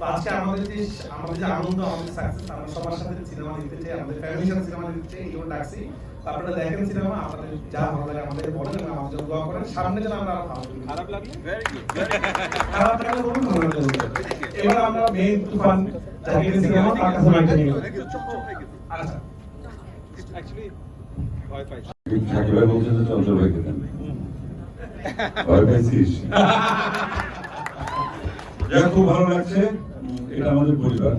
আজকে আমাদের যে আনন্দ, আমাদের সাকসেস, আমরা সবার সাথে সিনেমা দেখতে চাই, আমাদের ফ্যামিলির সাথে সিনেমা দেখতে চাই, এই জন্য ডাকছি। আপনারা দেখেন সিনেমা, আপনাদের যা ভালো লাগে আমাদের বলেন এবং আমাদের জন্য দোয়া করেন। সামনে যেন আমরা খারাপ লাগলে খারাপ লাগলে বলুন, ভালো লাগলে বলুন। এবার আমরা মেইন তুফান জাকির সিনেমা তার কাছে মাইকটা নিয়ে আচ্ছা অ্যাকচুয়ালি ভয় পাই সাকিব ভাই বলছেন যে চঞ্চল ভাইকে দেন, ভয় পাইছিস? যাক, খুব ভালো লাগছে। এটা আমাদের পরিবার,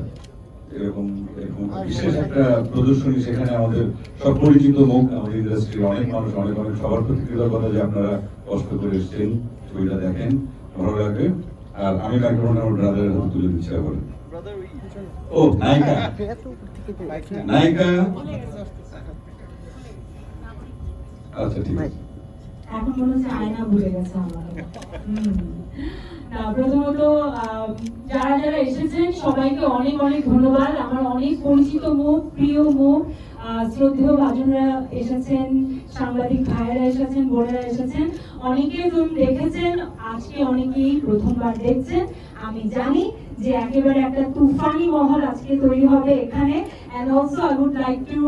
এরকম এরকম বিশেষ একটা প্রদর্শনী, সেখানে আমাদের সব পরিচিত মুখ, আমাদের ইন্ডাস্ট্রির অনেক মানুষ, অনেক অনেক সবার প্রতি কৃতজ্ঞতা যে আপনারা কষ্ট করে এসেছেন, ছবিটা দেখেন, ভালো লাগবে। আর আমি মাইক্রোফোনটা আমার ব্রাদারের হাতে তুলে দিচ্ছি আবার। ও নায়িকা, নায়িকা, আচ্ছা ঠিক আছে। এখন মনে হচ্ছে আয়না ভুলে গেছে আমাদের। না, প্রথমত যারা যারা এসেছেন সবাইকে অনেক অনেক ধন্যবাদ। আমার অনেক পরিচিত মুখ, প্রিয় মুখ, শ্রদ্ধেয় ভাজনরা এসেছেন, সাংবাদিক ভাইয়েরা এসেছেন, বোনেরা এসেছেন। অনেকে ফিল্ম দেখেছেন, আজকে অনেকেই প্রথমবার দেখছেন। আমি জানি যে একেবারে একটা তুফানি মহল আজকে তৈরি হবে এখানে। And also I would like to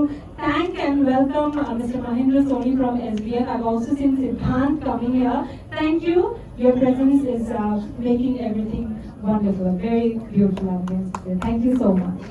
thank and welcome Mr. Mahendra Soni from SBF. I've also seen Siddhant coming here. Thank you. Your presence is making everything wonderful. Very beautiful ambience. Thank you so much.